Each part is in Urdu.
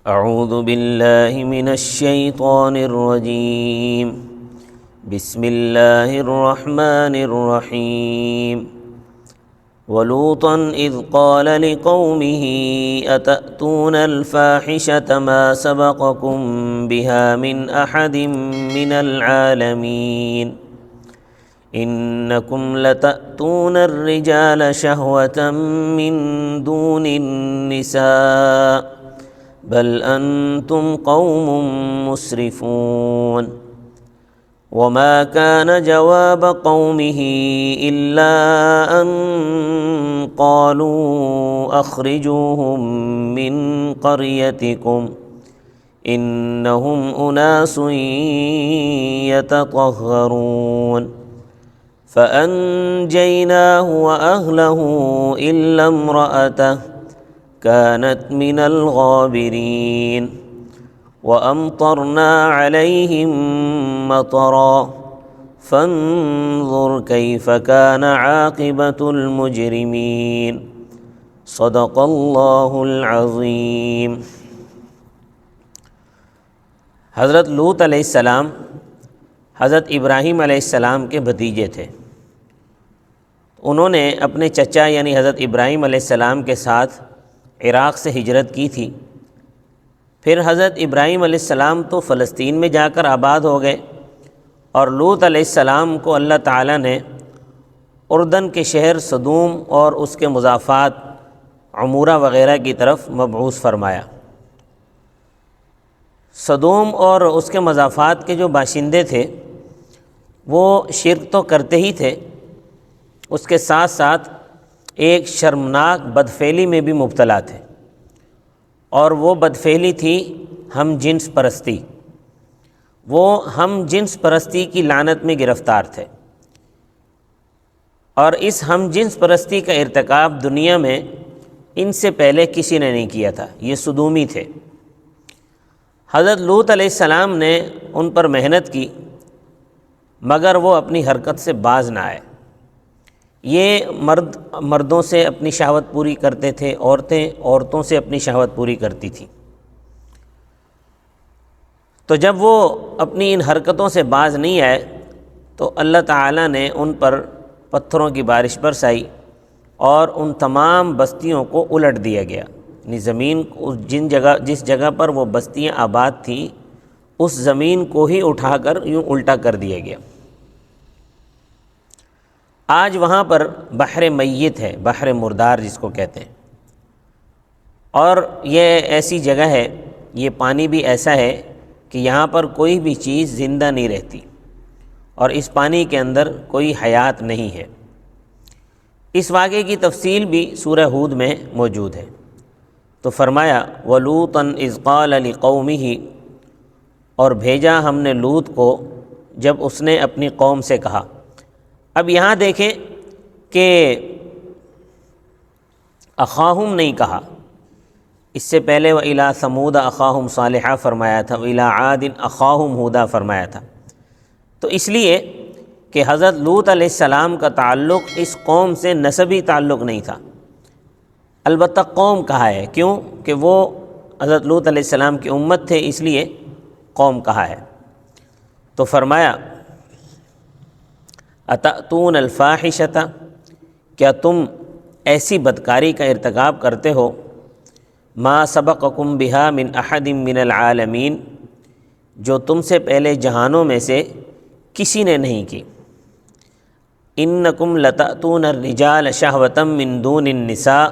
اعوذ باللہ من الشیطان الرجیم بسم اللہ الرحمن الرحیم ولوطا اذ قال لقومه اتأتون الفاحشة ما سبقكم بها من احد من العالمین انکم لتأتون الرجال شہوة من دون النساء بل انتم قوم مسرفون وما كان جواب قومه الا ان قالوا اخرجوهم من قريتكم انهم اناس يتطهرون فانجيناه واهله الا امرأته كانت من الغابرين وأمطرنا عليهم مطرا فانظر كيف كان عاقبة المجرمين صدق الله العظيم۔ حضرت لوط علیہ السلام حضرت ابراہیم علیہ السلام کے بھتیجے تھے۔ انہوں نے اپنے چچا یعنی حضرت ابراہیم علیہ السلام کے ساتھ عراق سے ہجرت کی تھی۔ پھر حضرت ابراہیم علیہ السلام تو فلسطین میں جا کر آباد ہو گئے، اور لوط علیہ السلام کو اللہ تعالیٰ نے اردن کے شہر سدوم اور اس کے مضافات عمورہ وغیرہ کی طرف مبعوث فرمایا۔ سدوم اور اس کے مضافات کے جو باشندے تھے وہ شرک تو کرتے ہی تھے، اس کے ساتھ ساتھ ایک شرمناک بدفعلی میں بھی مبتلا تھے، اور وہ بدفعلی تھی ہم جنس پرستی۔ وہ ہم جنس پرستی کی لعنت میں گرفتار تھے، اور اس ہم جنس پرستی کا ارتکاب دنیا میں ان سے پہلے کسی نے نہیں کیا تھا، یہ سدومی تھے۔ حضرت لوط علیہ السلام نے ان پر محنت کی، مگر وہ اپنی حرکت سے باز نہ آئے۔ یہ مردوں سے اپنی شہوت پوری کرتے تھے، عورتوں سے اپنی شہوت پوری کرتی تھیں۔ تو جب وہ اپنی ان حرکتوں سے باز نہیں آئے تو اللہ تعالیٰ نے ان پر پتھروں کی بارش برسائی اور ان تمام بستیوں کو الٹ دیا گیا، یعنی زمین جس جگہ پر وہ بستیاں آباد تھیں اس زمین کو ہی اٹھا کر یوں الٹا کر دیا گیا۔ آج وہاں پر بحر میت ہے، بحر مردار جس کو کہتے ہیں، اور یہ ایسی جگہ ہے، یہ پانی بھی ایسا ہے کہ یہاں پر کوئی بھی چیز زندہ نہیں رہتی، اور اس پانی کے اندر کوئی حیات نہیں ہے۔ اس واقعے کی تفصیل بھی سورہ ہود میں موجود ہے۔ تو فرمایا وَلُوطًا إِذْ قَالَ لِقَوْمِهِ، اور بھیجا ہم نے لوط کو جب اس نے اپنی قوم سے کہا۔ اب یہاں دیکھیں کہ اخاہم نہیں کہا، اس سے پہلے وَإِلَىٰ ثَمُودَ أَخَاهُمْ صَالِحًا فرمایا تھا، وَإِلَىٰ عَادٍ أَخَاهُمْ هُودًا فرمایا تھا۔ تو اس لیے کہ حضرت لوط علیہ السلام کا تعلق اس قوم سے نسبی تعلق نہیں تھا، البتہ قوم کہا ہے، کیوں کہ وہ حضرت لوط علیہ السلام کی امت تھے، اس لیے قوم کہا ہے۔ تو فرمایا اتأتون الفاحشۃ، کیا تم ایسی بدکاری کا ارتکاب کرتے ہو، ما سبقکم بها من احد من العالمین، جو تم سے پہلے جہانوں میں سے کسی نے نہیں کی۔ انکم لتأتون الرجال شہوۃ من دون النساء،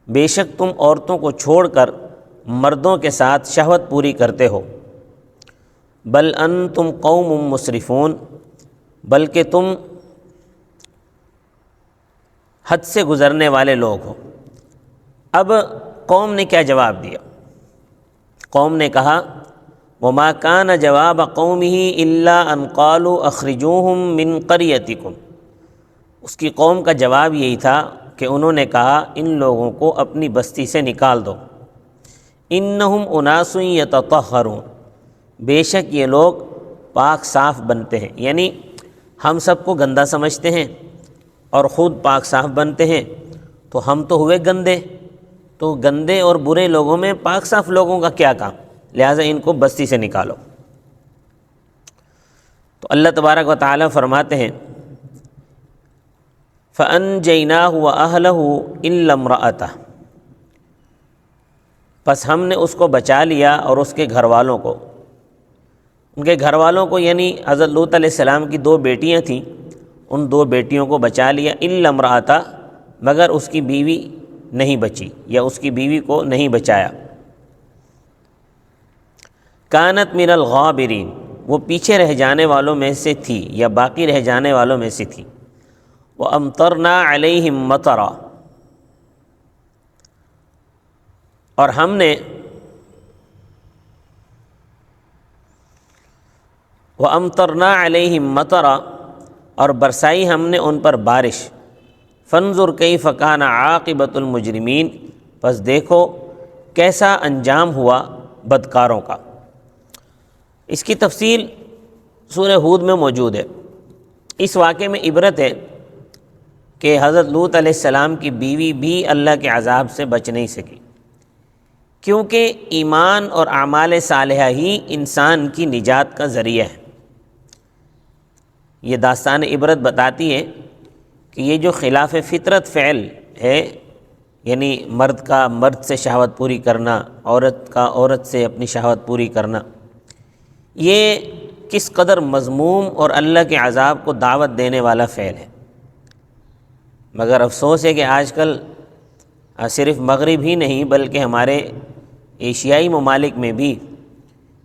بے شک تم عورتوں کو چھوڑ کر مردوں کے ساتھ شہوت پوری کرتے ہو۔ بل انتم قوم مسرفون، بلکہ تم حد سے گزرنے والے لوگ ہو۔ اب قوم نے کیا جواب دیا؟ قوم نے کہا وَمَا كَانَ جَوَابَ قَوْمِهِ إِلَّا أَنْ قَالُوا أَخْرِجُوهُمْ مِنْ قَرْيَتِكُمْ، اس کی قوم کا جواب یہی تھا کہ انہوں نے کہا ان لوگوں کو اپنی بستی سے نکال دو۔ إِنَّهُمْ أُنَاسٌ يَتَطَهَّرُونَ، بے شک یہ لوگ پاک صاف بنتے ہیں، یعنی ہم سب کو گندہ سمجھتے ہیں اور خود پاک صاف بنتے ہیں، تو ہم تو ہوئے گندے، تو گندے اور برے لوگوں میں پاک صاف لوگوں کا کیا کام، لہٰذا ان کو بستی سے نکالو۔ تو اللہ تبارک و تعالیٰ فرماتے ہیں فَأَنْجَيْنَاهُ وَأَهْلَهُ إِلَّا امْرَأَتَهُ، پس ہم نے اس کو بچا لیا اور اس کے گھر والوں کو، ان کے گھر والوں کو یعنی حضرت لوط علیہ السلام کی 2 بیٹیاں تھیں، ان 2 بیٹیوں کو بچا لیا، إِلَّا امْرَأَتَهُ، مگر اس کی بیوی نہیں بچی یا اس کی بیوی کو نہیں بچایا۔ كَانَتْ مِنَ الْغَابِرِينَ، وہ پیچھے رہ جانے والوں میں سے تھی یا باقی رہ جانے والوں میں سے تھی۔ وَأَمْطَرْنَا عَلَيْهِمْ مَطَرًا، اور ہم نے وَأَمْطَرْنَا عَلَيْهِمْ مَطَرًا، اور برسائی ہم نے ان پر بارش۔ فَانظُرْ كَيْفَ كَانَ عَاقِبَةُ الْمُجْرِمِينَ، پس دیکھو کیسا انجام ہوا بدکاروں کا۔ اس کی تفصیل سورہ ہود میں موجود ہے۔ اس واقعے میں عبرت ہے کہ حضرت لوط علیہ السلام کی بیوی بھی اللہ کے عذاب سے بچ نہیں سکی، کیونکہ ایمان اور اعمال صالحہ ہی انسان کی نجات کا ذریعہ ہے۔ یہ داستان عبرت بتاتی ہے کہ یہ جو خلاف فطرت فعل ہے، یعنی مرد کا مرد سے شہوت پوری کرنا، عورت کا عورت سے اپنی شہوت پوری کرنا، یہ کس قدر مذموم اور اللہ کے عذاب کو دعوت دینے والا فعل ہے۔ مگر افسوس ہے کہ آج کل صرف مغرب ہی نہیں بلکہ ہمارے ایشیائی ممالک میں بھی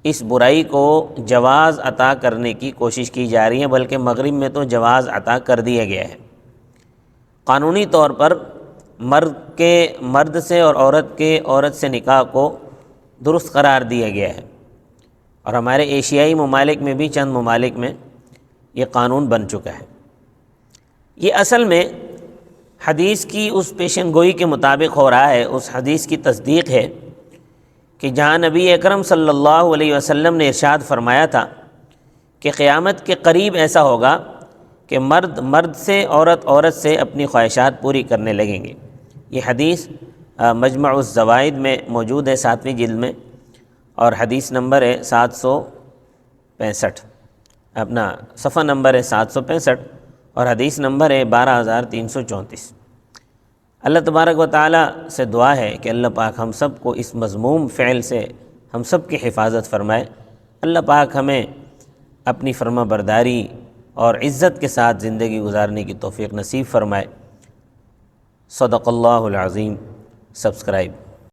اس برائی کو جواز عطا کرنے کی کوشش کی جا رہی ہے، بلکہ مغرب میں تو جواز عطا کر دیا گیا ہے۔ قانونی طور پر مرد سے اور عورت سے نکاح کو درست قرار دیا گیا ہے، اور ہمارے ایشیائی ممالک میں بھی چند ممالک میں یہ قانون بن چکا ہے۔ یہ اصل میں حدیث کی اس پیشن گوئی کے مطابق ہو رہا ہے، اس حدیث کی تصدیق ہے کہ جہاں نبی اکرم صلی اللہ علیہ وسلم نے ارشاد فرمایا تھا کہ قیامت کے قریب ایسا ہوگا کہ مرد سے عورت سے اپنی خواہشات پوری کرنے لگیں گے۔ یہ حدیث مجمع الزوائد میں موجود ہے 7ویں جلد میں، اور حدیث نمبر ہے 765، اپنا صفحہ نمبر ہے 765، اور حدیث نمبر ہے 12334۔ اللہ تبارک و تعالیٰ سے دعا ہے کہ اللہ پاک ہم سب کو اس مذموم فعل سے ہم سب کی حفاظت فرمائے۔ اللہ پاک ہمیں اپنی فرما برداری اور عزت کے ساتھ زندگی گزارنے کی توفیق نصیب فرمائے۔ صدق اللہ العظیم۔ سبسکرائب